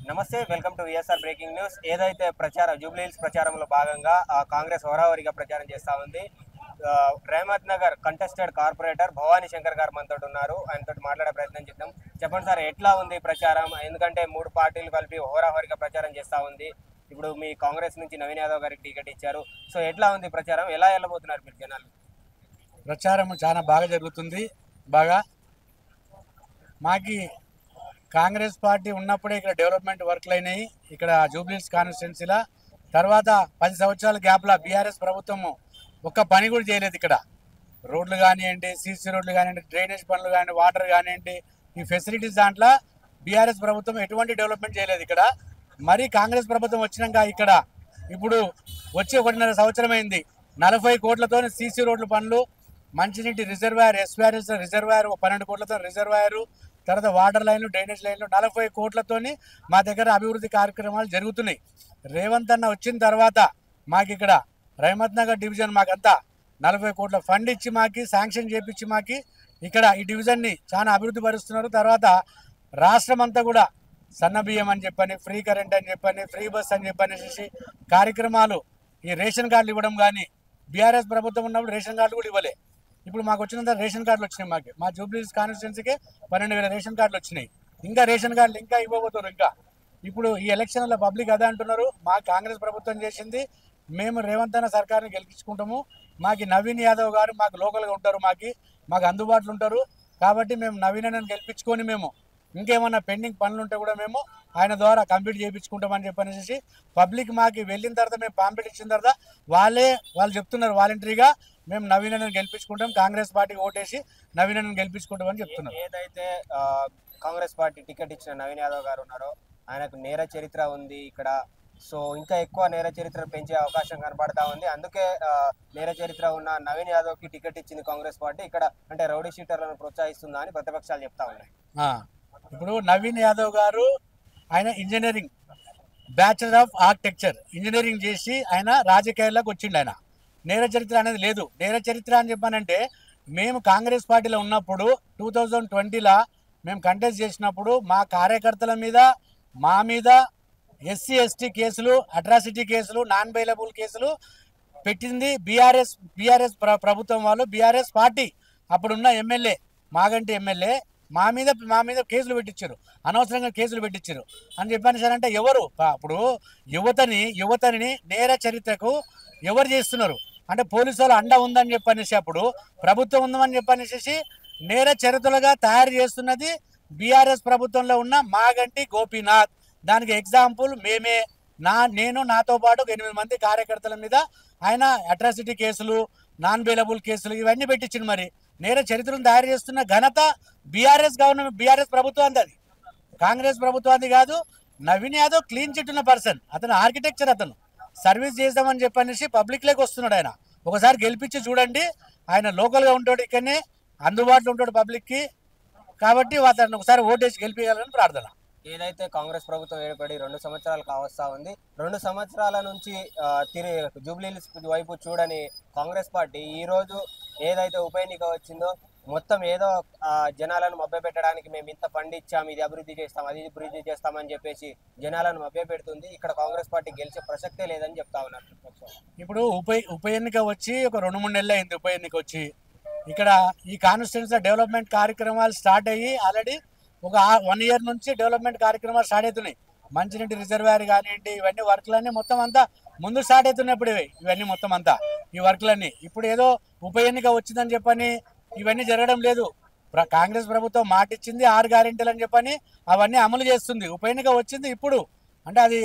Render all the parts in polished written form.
నమస్తే, welcome to VSR breaking news. ఏదైతే Jubilee hills ప్రచారంలో భాగంగా కాంగ్రెస్ హోరాహోరీగా ప్రచారం చేస్తా ఉంది. రేమత్ నగర్ కంటెస్టెడ్ కార్పొరేటర్ భవానీ శంకర్ గారు మనతో ఉన్నారు. ఆయనతో మాట్లాడే ప్రయత్నం చేద్దాం. చెప్పండి సార్, ఎట్లా ఉంది ప్రచారం? ఎందుకంటే 3 పార్టీలు కలిపి హోరాహోరీగా ప్రచారం చేస్తా ఉంది. ఇప్పుడు మీ కాంగ్రెస్ నుంచి నవీన్ యాదవ్ గారికి టికెట్ ఇచ్చారు. సో ఎట్లా ఉంది ప్రచారం? ఎలా వెళ్ళబోతున్నారు మీరు జనాలు? ప్రచారం చాలా బాగా జరుగుతుంది. మాకి కాంగ్రెస్ పార్టీ ఉన్నప్పుడే ఇక్కడ డెవలప్మెంట్ వర్క్లు అయినాయి. ఇక్కడ జూబ్లీహిల్స్ కాన్స్టిట్యున్సీలో తర్వాత 10 సంవత్సరాల గ్యాప్లో బీఆర్ఎస్ ప్రభుత్వము ఒక్క పని కూడా చేయలేదు. ఇక్కడ రోడ్లు కానివ్వండి, సీసీ రోడ్లు కానివ్వండి, డ్రైనేజ్ పనులు కానివ్వండి, వాటర్ కానివ్వండి, ఈ ఫెసిలిటీస్ దాంట్లో బీఆర్ఎస్ ప్రభుత్వం ఎటువంటి డెవలప్మెంట్ చేయలేదు. ఇక్కడ మరి కాంగ్రెస్ ప్రభుత్వం వచ్చినాక ఇక్కడ ఇప్పుడు వచ్చి 1.5 సంవత్సరం అయింది. 40 కోట్లతో సీసీ రోడ్ల పనులు, మంచినీటి రిజర్వాయర్, ఎస్ఆర్ఎస్ రిజర్వాయర్ 12 కోట్లతో రిజర్వాయరు, తర్వాత వాటర్ లైన్లు, డ్రైనేజ్ లైన్లు 40 కోట్లతోని మా దగ్గర అభివృద్ధి కార్యక్రమాలు జరుగుతున్నాయి. రేవంత్ అన్న వచ్చిన తర్వాత మాకు ఇక్కడ రేమత్ నగర్ డివిజన్ మాకంతా 40 కోట్ల ఫండ్ ఇచ్చి మాకి శాంక్షన్ చేపించి మాకి ఇక్కడ ఈ డివిజన్ని చాలా అభివృద్ధి పరుస్తున్నారు. తర్వాత రాష్ట్రం అంతా కూడా సన్న బియ్యం అని చెప్పని, ఫ్రీ కరెంట్ అని చెప్పని, ఫ్రీ బస్ అని చెప్పనేసి కార్యక్రమాలు, ఈ రేషన్ కార్డులు ఇవ్వడం కానీ, బీఆర్ఎస్ ప్రభుత్వం ఉన్నప్పుడు రేషన్ కార్డులు కూడా ఇవ్వలే. ఇప్పుడు మాకు వచ్చినంత రేషన్ కార్డులు వచ్చినాయి. మా జూబ్లీహిల్స్ కాన్స్టిట్యున్సీకి 12,000 రేషన్ కార్డులు వచ్చినాయి. ఇంకా రేషన్ కార్డులు ఇంకా ఇవ్వబోతున్నారు. ఇప్పుడు ఈ ఎలక్షన్లో పబ్లిక్ అదే అంటున్నారు, మా కాంగ్రెస్ ప్రభుత్వం చేసింది, మేము రేవంత్ అన్న సర్కార్ని గెలిపించుకుంటాము, మాకు నవీన్ యాదవ్ గారు మాకు లోకల్గా ఉంటారు, మాకు అందుబాటులో ఉంటారు, కాబట్టి మేము నవీన్ అన్నని గెలిపించుకొని మేము ఇంకేమన్నా పెండింగ్ పనులు ఉంటే కూడా మేము ఆయన ద్వారా కంప్లీట్ చేయించుకుంటామని చెప్పనేసి పబ్లిక్ మాకు వెళ్ళిన తర్వాత మేము పాంప్లెట్ ఇచ్చిన తర్వాత వాళ్ళు చెప్తున్నారు వాలంటరీగా మేము నవీన్ అన్నని గెలిపించుకుంటాం, కాంగ్రెస్ పార్టీకి ఓటేసి నవీన్ అన్నని గెలిపించుకుంటాం అని చెప్తున్నారు. ఏదైతే కాంగ్రెస్ పార్టీ టికెట్ ఇచ్చిన నవీన్ యాదవ్ గారు ఉన్నారో ఆయనకు నేర చరిత్ర ఉంది ఇక్కడ. సో ఇంకా ఎక్కువ నేర చరిత్ర పెంచే అవకాశం కనబడతా ఉంది. అందుకే నేర చరిత్ర ఉన్న నవీన్ యాదవ్ కి టికెట్ ఇచ్చింది కాంగ్రెస్ పార్టీ. ఇక్కడ అంటే రౌడీ షీటర్లను ప్రోత్సహిస్తుందా అని ప్రతిపక్షాలు చెప్తా ఉన్నాయి. ఇప్పుడు నవీన్ యాదవ్ గారు ఆయన engineering, bachelor of architecture engineering చేసి ఆయన రాజకీయాల్లోకి వచ్చిండు. ఆయన నేర చరిత్ర అనేది లేదు. నేర చరిత్ర అని చెప్పానంటే మేము కాంగ్రెస్ పార్టీలో ఉన్నప్పుడు 2020లో మేము కంటెస్ట్ చేసినప్పుడు మా కార్యకర్తల మీద, మా మీద ఎస్సీ ఎస్టీ కేసులు, అట్రాసిటీ కేసులు, నాన్ బెయిలబుల్ కేసులు పెట్టింది బీఆర్ఎస్ ప్రభుత్వం వాళ్ళు, బీఆర్ఎస్ పార్టీ. అప్పుడున్న ఎమ్మెల్యే మాగంటి ఎమ్మెల్యే మా మీద కేసులు పెట్టించారు, అనవసరంగా కేసులు పెట్టించారు అని చెప్పాను సార్. అంటే ఎవరు అప్పుడు యువతని నేర చరిత్రకు ఎవరు చేస్తున్నారు అంటే పోలీసు వాళ్ళు అండ ఉందని చెప్పనేసి, అప్పుడు ప్రభుత్వం ఉందని చెప్పనేసి నేర చరిత్రలుగా తయారు చేస్తున్నది బీఆర్ఎస్ ప్రభుత్వంలో ఉన్న మాగంటి గోపీనాథ్. దానికి ఎగ్జాంపుల్ మేమే. నేను నాతో పాటు 8 మంది కార్యకర్తల మీద ఆయన అట్రాసిటీ కేసులు, నాన్ బెయిలబుల్ కేసులు ఇవన్నీ పెట్టించింది. మరి నేర చరిత్రను తయారు చేస్తున్న ఘనత బీఆర్ఎస్ ప్రభుత్వానికి, అది కాంగ్రెస్ ప్రభుత్వానికి కాదు. నవీన్ యాదవ్ క్లీన్ చిట్ ఉన్న పర్సన్, అతను ఆర్కిటెక్చర్, అతను సర్వీస్ చేద్దామని చెప్పనేసి పబ్లిక్లోకి వస్తున్నాడు. ఆయన ఒకసారి గెలిపించి చూడండి, ఆయన లోకల్గా ఉంటాడు, ఇక్కడనే అందుబాటులో ఉంటాడు పబ్లిక్కి. కాబట్టి అతను ఒకసారి ఓటేసి గెలిపించాలని ప్రార్థన. ఏదైతే కాంగ్రెస్ ప్రభుత్వం ఏర్పడి 2 సంవత్సరాలు కావస్తా ఉంది, 2 సంవత్సరాల నుంచి జూబ్లీహిల్స్ వైపు చూడని కాంగ్రెస్ పార్టీ ఈ రోజు ఏదైతే ఉప ఎన్నిక వచ్చిందో మొత్తం ఏదో జనాలను మభ్యపెట్టడానికి మేము ఇంత ఫండ్ ఇచ్చాం, ఇది అభివృద్ధి చేస్తాం, అది అభివృద్ధి చేస్తామని చెప్పేసి జనాలను మభ్యపెడుతుంది. ఇక్కడ కాంగ్రెస్ పార్టీ గెలిచే ప్రసక్తే లేదని చెప్తా ఉన్నారు. ఇప్పుడు ఉప ఎన్నిక వచ్చి ఒక 2-3 నెలలు అయింది. ఉప ఎన్నిక వచ్చి ఇక్కడ ఈ కాన్స్టిట్యున్సీ డెవలప్మెంట్ కార్యక్రమాలు స్టార్ట్ అయ్యి ఆల్రెడీ ఒక 1 ఇయర్ నుంచి డెవలప్మెంట్ కార్యక్రమాలు స్టార్ట్ అవుతున్నాయి. మంచినీటి రిజర్వాయర్ కానివ్వండి, ఇవన్నీ వర్క్లన్నీ మొత్తం అంతా ముందు స్టార్ట్ అవుతున్నప్పుడు ఇవన్నీ మొత్తం అంతా ఈ వర్క్లన్నీ ఇప్పుడు ఏదో ఉప ఎన్నిక వచ్చిందని చెప్పని ఇవన్నీ జరగడం లేదు. కాంగ్రెస్ ప్రభుత్వం మాట ఇచ్చింది 6 గ్యారెంటీలు అని చెప్పని అవన్నీ అమలు చేస్తుంది. ఉప ఎన్నిక వచ్చింది ఇప్పుడు అంటే అది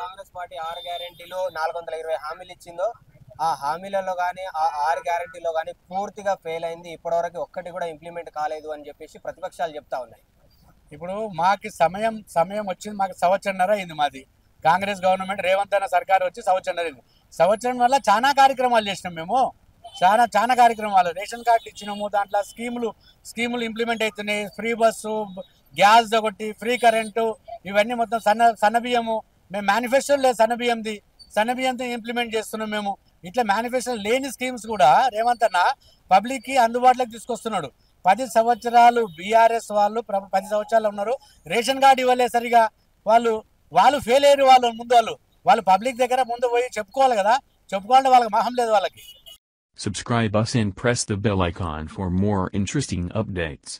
కాంగ్రెస్ పార్టీ 6 గ్యారెంటీలు 420 హామీలు ఇచ్చిందో ఆ హామీలలో కానీ ఆ 6 గ్యారెంటీలో కానీ పూర్తిగా ఫెయిల్ అయింది. ఇప్పటివరకు ఒక్కటి కూడా ఇంప్లిమెంట్ కాలేదు అని చెప్పేసి ప్రతిపక్షాలు చెప్తా ఉన్నాయి. ఇప్పుడు మాకు సమయం వచ్చింది, మాకు సంవత్సరంన్నర అయింది. మాది కాంగ్రెస్ గవర్నమెంట్, రేవంత్ అన్న సర్కార్ వచ్చి సంవత్సరంన్నర అయింది. సంవత్సరం వల్ల చాలా కార్యక్రమాలు చేసినాం మేము, చాలా కార్యక్రమాలు. రేషన్ కార్డులు ఇచ్చినాము, దాంట్లో స్కీములు ఇంప్లిమెంట్ అవుతున్నాయి. ఫ్రీ బస్సు, గ్యాస్ ఒకటి, ఫ్రీ కరెంటు, ఇవన్నీ మొత్తం సన్న బియ్యము. మేము మేనిఫెస్టో లేదు సన్నబియ్యంతో ఇంప్లిమెంట్ చేస్తున్నాం మేము. ఇట్లా మేనిఫెస్టో లేని స్కీమ్స్ కూడా రేవంత్ అన్న పబ్లిక్కి అందుబాటులోకి తీసుకొస్తున్నాడు. 10 సంవత్సరాలు బీఆర్ఎస్ వాళ్ళు 10 సంవత్సరాలు ఉన్నారు, రేషన్ కార్డు ఇవ్వలేదు సరిగా. వాళ్ళు ఫెయిల్ అయ్యారు. వాళ్ళు పబ్లిక్ దగ్గర ముందు పోయి చెప్పుకోవాలి కదా, చెప్పుకోవాలంటే వాళ్ళకి మహం లేదు వాళ్ళకి. Subscribe us and press the bell icon for more interesting updates.